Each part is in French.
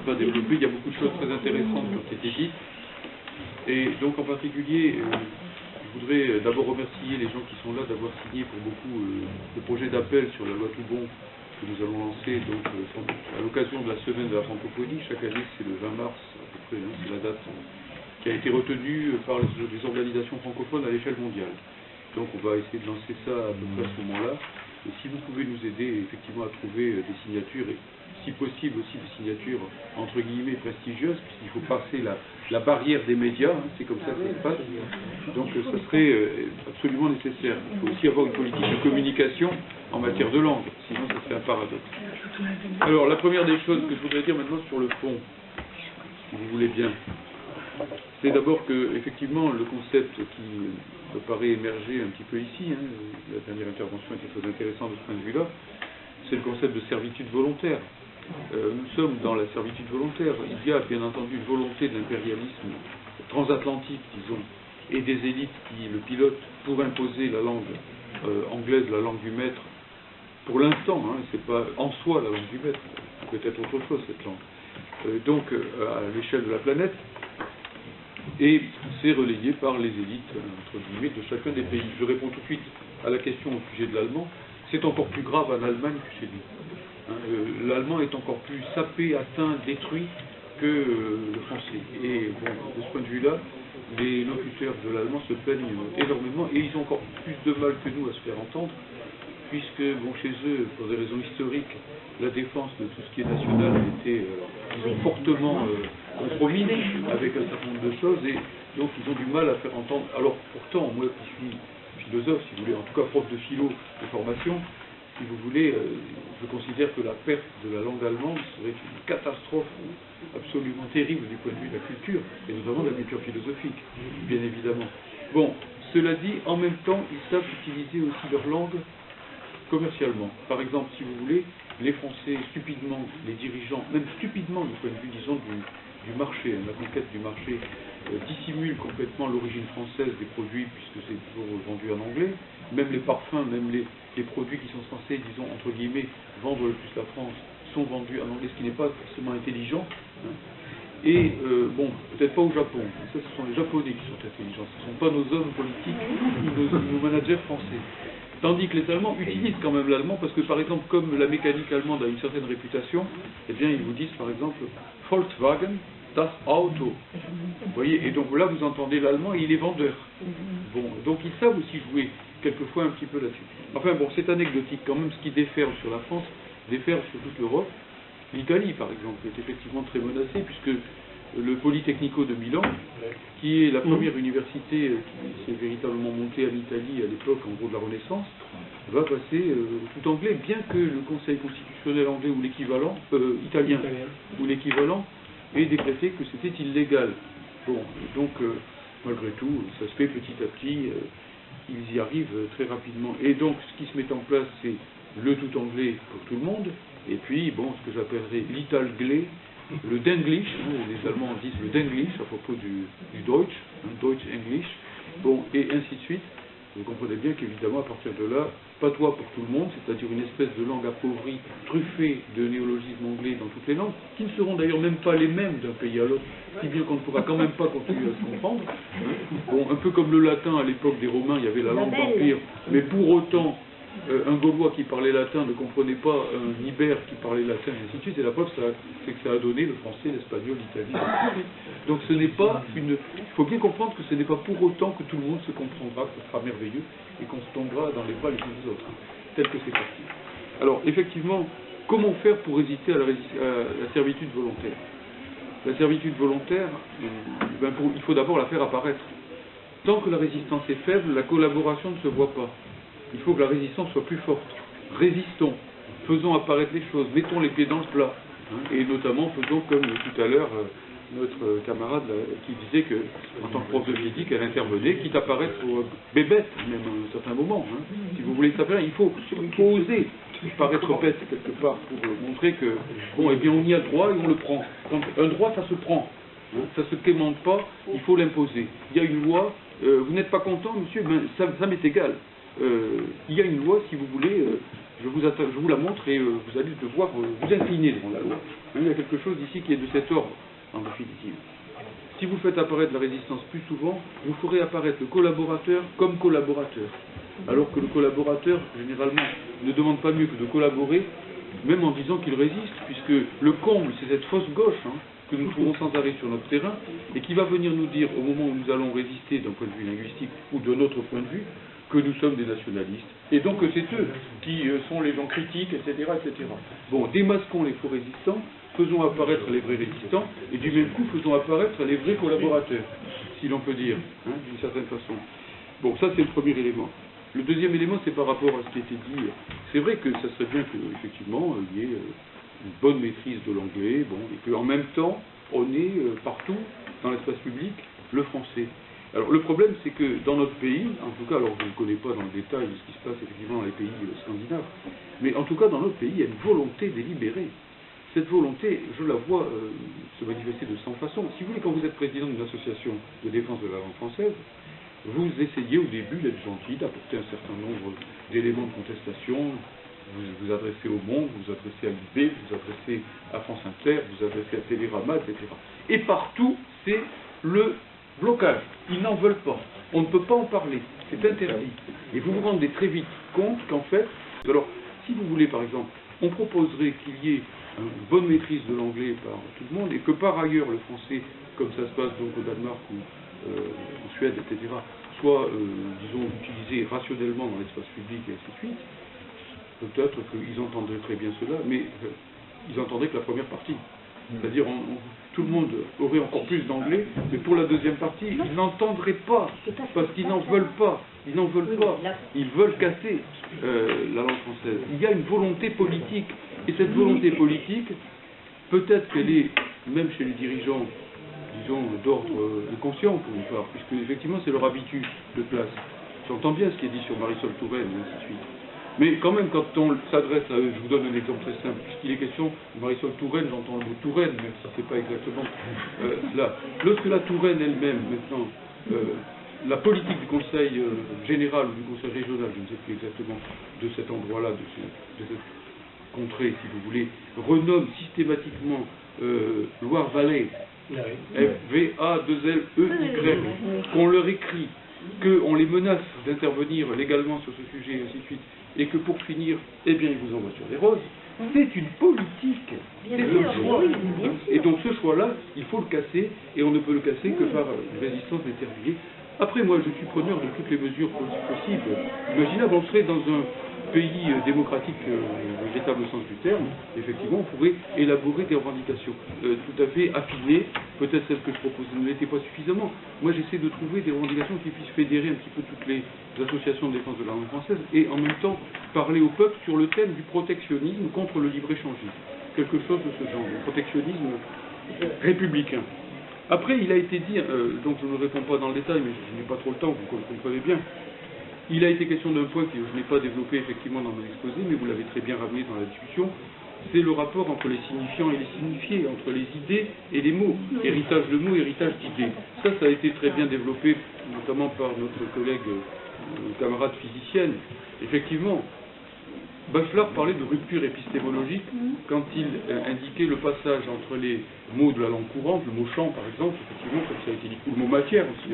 pas développer, il y a beaucoup de choses très intéressantes qui ont été dites. Et donc en particulier, je voudrais d'abord remercier les gens qui sont là d'avoir signé pour beaucoup le projet d'appel sur la loi Toubon que nous allons lancer donc, à l'occasion de la semaine de la francophonie. Chaque année, c'est le 20 mars à peu près, hein, c'est la date qui a été retenue par les organisations francophones à l'échelle mondiale. Donc on va essayer de lancer ça à peu près à ce moment-là. Et si vous pouvez nous aider effectivement à trouver des signatures, et si possible aussi des signatures entre guillemets prestigieuses, puisqu'il faut passer la barrière des médias, hein, c'est comme ça que ça se passe. Donc ça serait absolument nécessaire. Il faut aussi avoir une politique de communication en matière de langue, sinon ça serait un paradoxe. Alors la première des choses que je voudrais dire maintenant sur le fond, si vous voulez bien, c'est d'abord que, effectivement, le concept qui me paraît émerger un petit peu ici, hein, la dernière intervention était très intéressante de ce point de vue-là, c'est le concept de servitude volontaire. Nous sommes dans la servitude volontaire. Il y a bien entendu une volonté de l'impérialisme transatlantique, disons, et des élites qui le pilotent pour imposer la langue anglaise, la langue du maître. Pour l'instant, hein, c'est pas en soi la langue du maître, peut-être autre chose cette langue. Donc, à l'échelle de la planète, et c'est relayé par les élites, entre guillemets, de chacun des pays. Je réponds tout de suite à la question au sujet de l'allemand. C'est encore plus grave en Allemagne que chez nous. L'allemand est encore plus sapé, atteint, détruit que le français. Et bon, de ce point de vue-là, les locuteurs de l'allemand se plaignent énormément, et ils ont encore plus de mal que nous à se faire entendre, puisque bon, chez eux, pour des raisons historiques, la défense de tout ce qui est national a été fortement compromise avec un certain nombre de choses, et donc ils ont du mal à faire entendre. Alors pourtant, moi qui suis philosophe, si vous voulez, en tout cas prof de philo de formation, si vous voulez, je considère que la perte de la langue allemande serait une catastrophe absolument terrible du point de vue de la culture, et notamment de la culture philosophique, bien évidemment. Bon, cela dit, en même temps, ils savent utiliser aussi leur langue commercialement. Par exemple, si vous voulez, les Français, stupidement, les dirigeants, même stupidement du point de vue, disons, du marché, la conquête du marché, dissimulent complètement l'origine française des produits, puisque c'est toujours vendu en anglais. Même les parfums, même les produits qui sont censés, disons, entre guillemets, vendre le plus la France, sont vendus en anglais, ce qui n'est pas forcément intelligent. Hein. Et, bon, peut-être pas au Japon. Ça, ce sont les Japonais qui sont intelligents. Ce ne sont pas nos hommes politiques ou nos managers français. Tandis que les Allemands utilisent quand même l'allemand, parce que par exemple, comme la mécanique allemande a une certaine réputation, eh bien ils vous disent par exemple Volkswagen, das Auto. Vous voyez, et donc là vous entendez l'allemand et il est vendeur. Bon, donc ils savent aussi jouer quelquefois un petit peu là-dessus. Enfin bon, c'est anecdotique quand même, ce qui déferle sur la France, déferle sur toute l'Europe. L'Italie par exemple est effectivement très menacée, puisque le Politecnico de Milan, qui est la première université qui s'est véritablement montée en Italie à l'époque, en gros de la Renaissance, va passer tout anglais, bien que le Conseil constitutionnel anglais ou l'équivalent, italien, ou l'équivalent, ait décrété que c'était illégal. Bon, donc, malgré tout, ça se fait petit à petit, ils y arrivent très rapidement. Et donc, ce qui se met en place, c'est le tout anglais pour tout le monde, et puis, bon, ce que j'appellerais l'italglais, le Denglish, hein, les Allemands disent le Denglish à propos du Deutsch, hein, Deutsch English, bon, et ainsi de suite. Vous comprenez bien qu'évidemment, à partir de là, patois pour tout le monde, c'est-à-dire une espèce de langue appauvrie, truffée de néologismes anglais dans toutes les langues, qui ne seront d'ailleurs même pas les mêmes d'un pays à l'autre, si bien qu'on ne pourra quand même pas continuer à se comprendre. Bon, un peu comme le latin à l'époque des Romains, il y avait la langue d'Empire, mais pour autant, un Gaulois qui parlait latin ne comprenait pas un Ibère qui parlait latin, et ainsi de suite, et la preuve, c'est que ça a donné le français, l'espagnol, l'italien, et ainsi de suite. Donc ce n'est pas une... Il faut bien comprendre que ce n'est pas pour autant que tout le monde se comprendra, que ce sera merveilleux, et qu'on se tombera dans les bras les uns des autres, tel que c'est parti. Alors, effectivement, comment faire pour résister à la servitude volontaire? La servitude volontaire, il faut d'abord la faire apparaître. Tant que la résistance est faible, la collaboration ne se voit pas. Il faut que la résistance soit plus forte. Résistons, faisons apparaître les choses, mettons les pieds dans le plat. Hein, et notamment, faisons comme tout à l'heure notre camarade qui disait que, en tant que prof de physique, elle intervenait, quitte à paraître bébête, même à un certain moment. Hein. Si vous voulez savoir, il faut oser paraître bête quelque part pour montrer que, bon, eh bien, on y a droit et on le prend. Quand un droit, ça se prend. Hein, ça ne se quémande pas, il faut l'imposer. Il y a une loi, vous n'êtes pas content, monsieur, ben, ça m'est égal. Il y a une loi, si vous voulez, je vous la montre et vous allez devoir vous incliner devant la loi. Il y a quelque chose ici qui est de cet ordre, en définitive. Si vous faites apparaître la résistance plus souvent, vous ferez apparaître le collaborateur comme collaborateur. Alors que le collaborateur, généralement, ne demande pas mieux que de collaborer, même en disant qu'il résiste, puisque le comble, c'est cette fausse gauche que nous trouvons sans arrêt sur notre terrain, et qui va venir nous dire, au moment où nous allons résister d'un point de vue linguistique ou d'un autre point de vue, que nous sommes des nationalistes, et donc que c'est eux qui sont les gens critiques, etc., etc. Bon, démasquons les faux résistants, faisons apparaître les vrais résistants, et du même coup faisons apparaître les vrais collaborateurs, si l'on peut dire, d'une certaine façon. Bon, ça c'est le premier élément. Le deuxième élément, c'est par rapport à ce qui a été dit. C'est vrai que ça serait bien qu'effectivement, il y ait une bonne maîtrise de l'anglais, bon, et qu'en même temps, on ait partout, dans l'espace public, le français. Alors le problème, c'est que dans notre pays, en tout cas, alors je ne connais pas dans le détail ce qui se passe effectivement dans les pays scandinaves, mais en tout cas dans notre pays, il y a une volonté délibérée. Cette volonté, je la vois se manifester de 100 façons. Si vous voulez, quand vous êtes président d'une association de défense de la langue française, vous essayez au début d'être gentil, d'apporter un certain nombre d'éléments de contestation, vous vous adressez au Monde, vous vous adressez à l'IB, vous vous adressez à France Inter, vous vous adressez à Télérama, etc. Et partout, c'est le blocage. Ils n'en veulent pas. On ne peut pas en parler. C'est interdit. Et vous vous rendez très vite compte qu'en fait, alors, si vous voulez, par exemple, on proposerait qu'il y ait une bonne maîtrise de l'anglais par tout le monde, et que par ailleurs, le français, comme ça se passe donc au Danemark ou en Suède, etc., soit, disons, utilisé rationnellement dans l'espace public et ainsi de suite, peut-être qu'ils entendraient très bien cela, mais ils entendraient que la première partie. C'est-à-dire, tout le monde aurait encore plus d'anglais, mais pour la deuxième partie, ils n'entendraient pas, parce qu'ils n'en veulent pas. Ils n'en veulent pas. Ils veulent casser la langue française. Il y a une volonté politique, et cette volonté politique, peut-être qu'elle est, même chez les dirigeants, disons, d'ordre conscient, pour une part, puisque effectivement c'est leur habitus de classe. J'entends bien ce qui est dit sur Marisol Touraine, et ainsi de suite. Mais quand même, quand on s'adresse à eux, je vous donne un exemple très simple, puisqu'il est question de Marisol Touraine, j'entends le mot Touraine, même si ce n'est pas exactement cela. Lorsque la Touraine elle-même, maintenant, la politique du Conseil général ou du Conseil régional, je ne sais plus exactement, de cet endroit-là, de cette contrée, si vous voulez, renomme systématiquement Loire-Vallée, V-A-2-L-E-Y, qu'on leur écrit, qu'on les menace d'intervenir légalement sur ce sujet, et ainsi de suite, et que pour finir, eh bien, ils vous envoient sur les roses, c'est une politique, c'est un choix. Et donc ce choix-là, il faut le casser, et on ne peut le casser que par une résistance déterminée. Après, moi, je suis preneur de toutes les mesures possibles, imaginables. On serait dans un pays démocratique, au véritable sens du terme, effectivement, on pourrait élaborer des revendications tout à fait affinées. Peut-être celles que je proposais ne l'étaient pas suffisamment. Moi, j'essaie de trouver des revendications qui puissent fédérer un petit peu toutes les associations de défense de la langue française et en même temps parler au peuple sur le thème du protectionnisme contre le libre-échangisme. Quelque chose de ce genre, le protectionnisme républicain. Après, il a été dit, donc je ne réponds pas dans le détail, mais je n'ai pas trop le temps, vous le comprenez bien. Il a été question d'un point que je n'ai pas développé effectivement dans mon exposé, mais vous l'avez très bien ramené dans la discussion, c'est le rapport entre les signifiants et les signifiés, entre les idées et les mots. Héritage de mots, héritage d'idées. Ça a été très bien développé, notamment par notre collègue, camarade physicienne. Effectivement, Bachelard parlait de rupture épistémologique quand il indiquait le passage entre les mots de la langue courante, le mot champ par exemple, effectivement, comme ça a été dit, ou le mot matière aussi,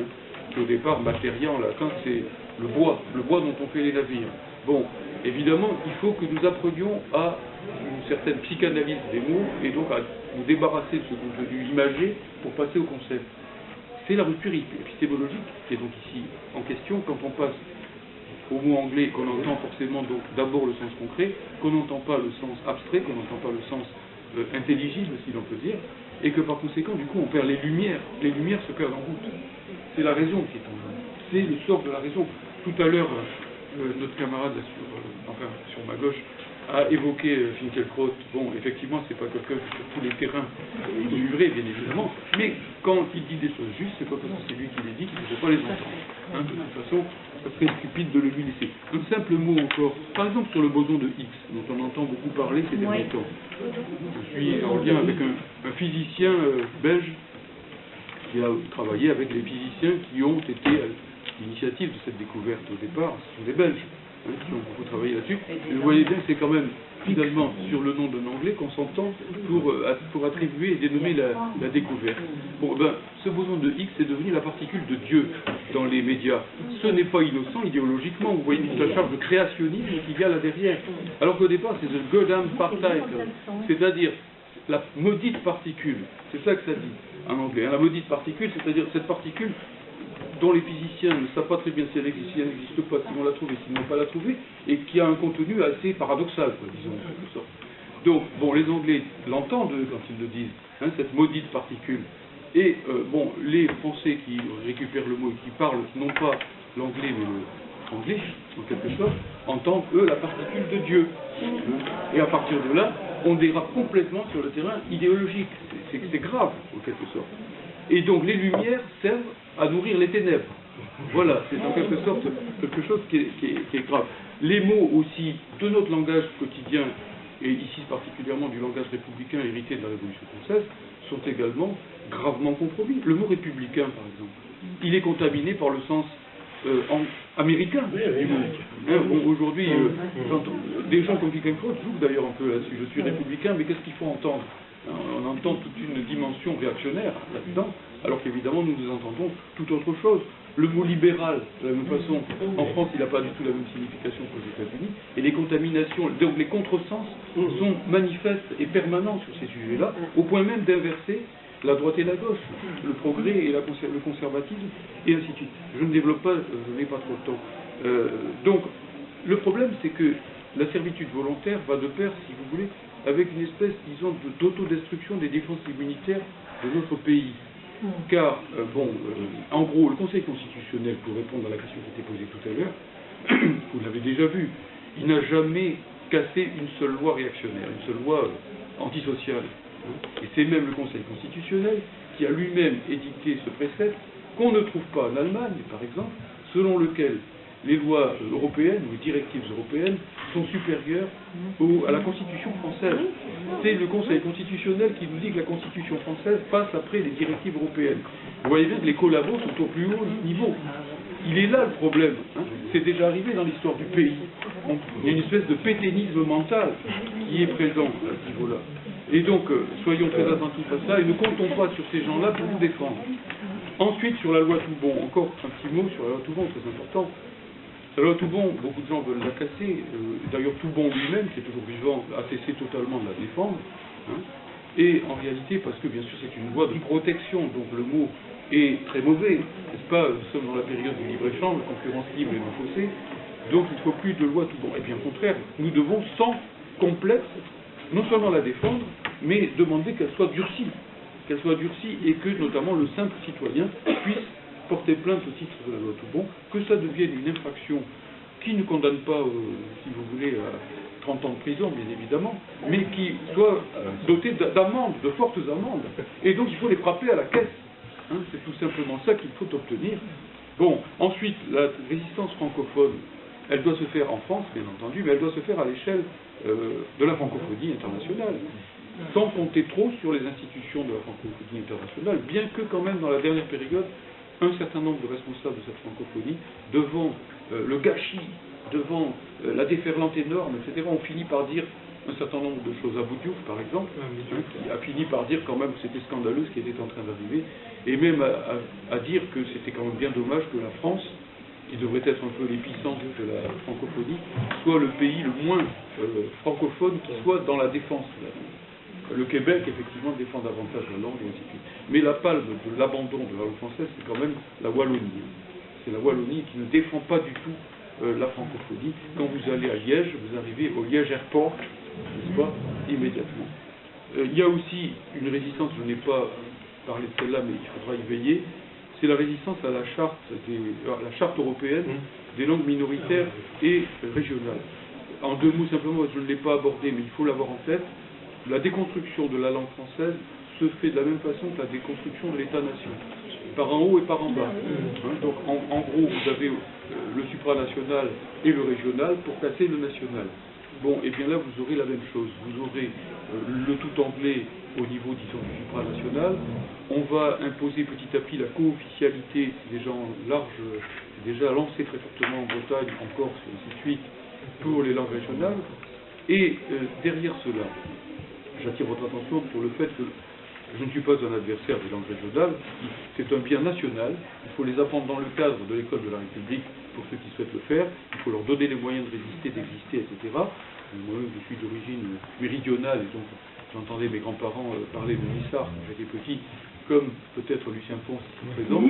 qui au départ, matéria en latin, c'est le bois dont on fait les navires. Bon, évidemment, il faut que nous apprenions à une certaine psychanalyse des mots et donc à nous débarrasser de ce contenu imagé pour passer au concept. C'est la rupture épistémologique qui est donc ici en question quand on passe au mot anglais qu'on entend forcément donc d'abord le sens concret, qu'on n'entend pas le sens abstrait, qu'on n'entend pas le sens intelligible si l'on peut dire, et que par conséquent du coup on perd les lumières se perdent en route. C'est la raison qui est en jeu, c'est le sort de la raison. Tout à l'heure, notre camarade sur ma gauche a évoqué Finkielkraut. Bon, effectivement, c'est pas quelqu'un qui sur tous les terrains mesuré, bien évidemment, mais quand il dit des choses justes, c'est pas parce que c'est lui qui les dit qu'il ne faut pas les entendre. De toute façon, ça serait stupide de le lui laisser. Un simple mot encore, par exemple sur le boson de Higgs, dont on entend beaucoup parler ces derniers temps. Je suis en lien avec un physicien belge qui a travaillé avec les physiciens qui ont été à l'initiative de cette découverte au départ, ce sont des Belges. hein, qui ont beaucoup travaillé là-dessus. Et vous voyez bien que c'est quand même finalement sur le nom d'un Anglais qu'on s'entend pour attribuer et dénommer la découverte. Bon, ben, ce boson de Higgs est devenu la particule de Dieu dans les médias. Ce n'est pas innocent idéologiquement, vous voyez toute la charge de créationnisme qu'il y a là derrière. Alors qu'au départ, c'est the goddamn particle, c'est-à-dire la maudite particule. C'est ça que ça dit en anglais. La maudite particule, c'est-à-dire cette particule dont les physiciens ne savent pas très bien si elle existe, si elle n'existe pas, s'ils vont la trouver, s'ils n'ont pas la trouver, et qui a un contenu assez paradoxal, quoi, disons, en quelque sorte. Donc, bon, les Anglais l'entendent quand ils le disent, hein, cette maudite particule. Et, bon, les Français qui récupèrent le mot et qui parlent, non pas l'anglais, mais le anglais, en quelque sorte, entendent, eux, la particule de Dieu. Et à partir de là, on dérape complètement sur le terrain idéologique. C'est grave, en quelque sorte. Et donc, les Lumières servent à nourrir les ténèbres. Voilà, c'est en quelque sorte quelque chose qui est grave. Les mots aussi de notre langage quotidien, et ici particulièrement du langage républicain hérité de la Révolution française, sont également gravement compromis. Le mot républicain, par exemple, il est contaminé par le sens américain du mot. Hein, bon, aujourd'hui, des gens comme Finkielkraut jouent d'ailleurs un peu là-dessus. Je suis républicain, mais qu'est-ce qu'il faut entendre? On entend toute une dimension réactionnaire là-dedans, alors qu'évidemment nous entendons tout autre chose. Le mot libéral, de la même façon, en France il n'a pas du tout la même signification qu'aux États-Unis, et les contaminations, donc les contresens sont manifestes et permanents sur ces sujets-là, au point même d'inverser la droite et la gauche, le progrès et le conservatisme, et ainsi de suite. Je ne développe pas, je n'ai pas trop de temps. Donc, le problème c'est que la servitude volontaire va de pair, si vous voulez, avec une espèce, disons, d'autodestruction des défenses immunitaires de notre pays. Car, en gros, le Conseil constitutionnel, pour répondre à la question qui était posée tout à l'heure, vous l'avez déjà vu, il n'a jamais cassé une seule loi réactionnaire, une seule loi antisociale. Et c'est même le Conseil constitutionnel qui a lui-même édicté ce précepte qu'on ne trouve pas en Allemagne, par exemple, selon lequel les lois européennes, ou les directives européennes, sont supérieures à la Constitution française. C'est le Conseil constitutionnel qui nous dit que la Constitution française passe après les directives européennes. Vous voyez bien que les collabos sont au plus haut niveau. Il est là le problème. Hein. C'est déjà arrivé dans l'histoire du pays. Il y a une espèce de péténisme mental qui est présent à ce niveau-là. Et donc, soyons très attentifs à ça et ne comptons pas sur ces gens-là pour nous défendre. Ensuite, sur la loi Toubon, encore un petit mot sur la loi Toubon, très important. La loi Toubon, beaucoup de gens veulent la casser. D'ailleurs, Toubon lui-même, qui est toujours vivant, a cessé totalement de la défendre. Hein. Et en réalité, parce que bien sûr, c'est une loi de protection, donc le mot est très mauvais, n'est-ce pas? Nous sommes dans la période du libre-échange, la concurrence libre et non faussée. Donc, il ne faut plus de loi Toubon. Et bien, au contraire, nous devons, sans complexe, non seulement la défendre, mais demander qu'elle soit durcie. Qu'elle soit durcie et que, notamment, le simple citoyen puisse porter plainte au titre de la loi Toubon, que ça devienne une infraction qui ne condamne pas, si vous voulez, à 30 ans de prison, bien évidemment, mais qui soit dotée d'amendes, de fortes amendes. Et donc, il faut les frapper à la caisse. Hein, c'est tout simplement ça qu'il faut obtenir. Bon, ensuite, la résistance francophone, elle doit se faire en France, bien entendu, mais elle doit se faire à l'échelle de la francophonie internationale, sans compter trop sur les institutions de la francophonie internationale, bien que quand même dans la dernière période, un certain nombre de responsables de cette francophonie, devant le gâchis, devant la déferlante énorme, etc., ont fini par dire un certain nombre de choses. Abou Diouf, par exemple, qui a fini par dire quand même que c'était scandaleux ce qui était en train d'arriver, et même à dire que c'était quand même bien dommage que la France, qui devrait être un peu l'épicentre de la francophonie, soit le pays le moins francophone qui soit dans la défense. Le Québec, effectivement, défend davantage la langue, et ainsi de suite. Mais la palme de l'abandon de la langue française, c'est quand même la Wallonie. C'est la Wallonie qui ne défend pas du tout la francophonie. Quand vous allez à Liège, vous arrivez au Liège Airport, n'est-ce pas, immédiatement. Il y a aussi une résistance, je n'ai pas parlé de celle-là, mais il faudra y veiller, c'est la résistance à la charte européenne des langues minoritaires et régionales. En deux mots simplement, je ne l'ai pas abordé, mais il faut l'avoir en tête. La déconstruction de la langue française se fait de la même façon que la déconstruction de l'État-nation, par en haut et par en bas. Hein, donc en gros, vous avez le supranational et le régional pour casser le national. bon, et bien là, vous aurez la même chose. Vous aurez le tout anglais au niveau, disons, du supranational. On va imposer petit à petit la co-officialité, c'est déjà en large, c'est déjà lancé très fortement en Bretagne, en Corse, et ainsi de suite, pour les langues régionales. Et derrière cela, j'attire votre attention sur le fait que je ne suis pas un adversaire des langues régionales, c'est un bien national, il faut les apprendre dans le cadre de l'école de la République pour ceux qui souhaitent le faire, il faut leur donner les moyens de résister, d'exister, etc. Moi, je suis d'origine méridionale, et donc j'entendais mes grands-parents parler de Nissart quand j'étais petit, comme peut-être Lucien Pons ici présent.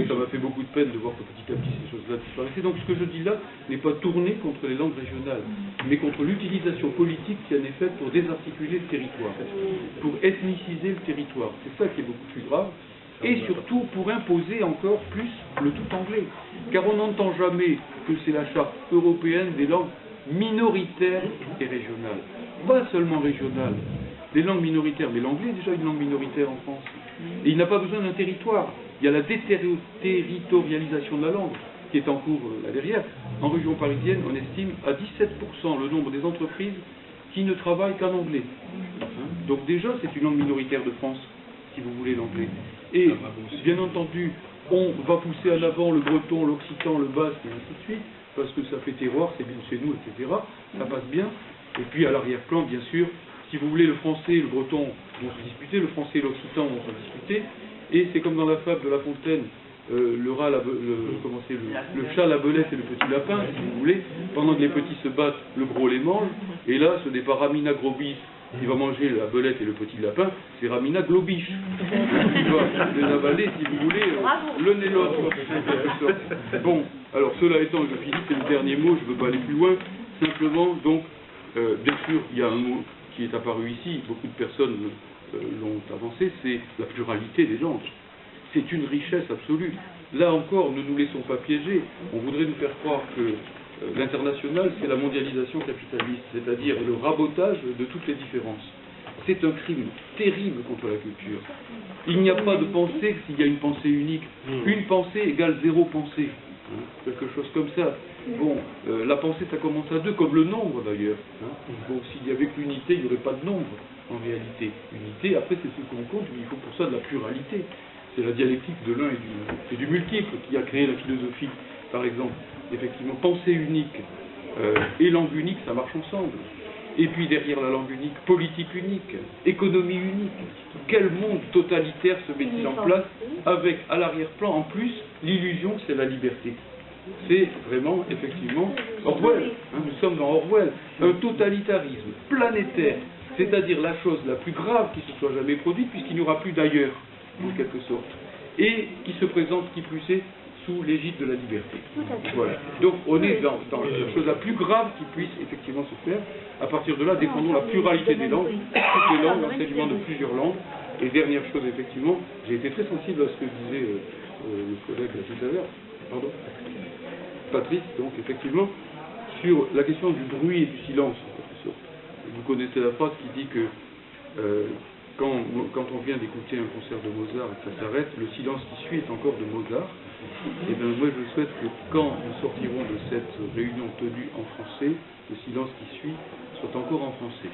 Ça m'a fait beaucoup de peine de voir que petit à petit ces choses-là disparaissaient. Donc ce que je dis là n'est pas tourné contre les langues régionales, mais contre l'utilisation politique qui en est faite pour désarticuler le territoire, pour ethniciser le territoire. C'est ça qui est beaucoup plus grave. Et surtout pour imposer encore plus le tout anglais. Car on n'entend jamais que c'est la charte européenne des langues minoritaires et régionales. Pas seulement régionales. Des langues minoritaires, mais l'anglais est déjà une langue minoritaire en France. Et il n'a pas besoin d'un territoire. Il y a la déterritorialisation de la langue qui est en cours là derrière. En région parisienne, on estime à 17% le nombre des entreprises qui ne travaillent qu'en anglais. Donc déjà, c'est une langue minoritaire de France, si vous voulez l'anglais. Et bien entendu, on va pousser en avant le breton, l'occitan, le basque, et ainsi de suite, parce que ça fait terroir, c'est bien chez nous, etc. Ça passe bien. Et puis à l'arrière-plan, bien sûr, si vous voulez, le français et le breton vont se disputer, le français et l'occitan vont se disputer, et c'est comme dans la fable de La Fontaine, le chat, la belette et le petit lapin, si vous voulez, pendant que les petits se battent, le gros les mange, et là, ce n'est pas Ramina Grobis qui va manger la belette et le petit lapin, c'est Ramina Globiche, qui va les avaler, si vous voulez, l'un et l'autre. Bon, alors cela étant, je finis, c'est le dernier mot, je ne veux pas aller plus loin, simplement, donc, bien sûr, il y a un mot qui est apparu ici, beaucoup de personnes l'ont avancé, c'est la pluralité des langues. C'est une richesse absolue. Là encore, ne nous laissons pas piéger. On voudrait nous faire croire que l'international, c'est la mondialisation capitaliste, c'est-à-dire le rabotage de toutes les différences. C'est un crime terrible contre la culture. Il n'y a pas de pensée s'il y a une pensée unique. Une pensée égale zéro pensée. Quelque chose comme ça. Bon, la pensée, ça commence à 2, comme le nombre d'ailleurs. Bon, s'il y avait que l'unité, il n'y aurait pas de nombre, en réalité. Unité, après, c'est ce qu'on compte, mais il faut pour ça de la pluralité. C'est la dialectique de l'un et du multiple qui a créé la philosophie, par exemple. Effectivement, pensée unique et langue unique, ça marche ensemble. Et puis derrière la langue unique, politique unique, économie unique. Quel monde totalitaire se met-il en place avec, à l'arrière-plan, en plus, l'illusion que c'est la liberté. C'est vraiment, effectivement, Orwell. Nous sommes dans Orwell. Un totalitarisme planétaire, c'est-à-dire la chose la plus grave qui se soit jamais produite, puisqu'il n'y aura plus d'ailleurs, en quelque sorte. Et qui se présente, qui plus est, sous l'égide de la liberté. Voilà. Donc on est dans la chose la plus grave qui puisse effectivement se faire. À partir de là, défendons la pluralité des langues, toutes les langues, l'enseignement de plusieurs langues. Et dernière chose, effectivement, j'ai été très sensible à ce que disait le collègue tout à l'heure, pardon, Patrice, donc effectivement, sur la question du bruit et du silence, en quelque sorte. Vous connaissez la phrase qui dit que quand on vient d'écouter un concert de Mozart et que ça s'arrête, le silence qui suit est encore de Mozart. Et bien moi je souhaite que quand nous sortirons de cette réunion tenue en français, le silence qui suit soit encore en français.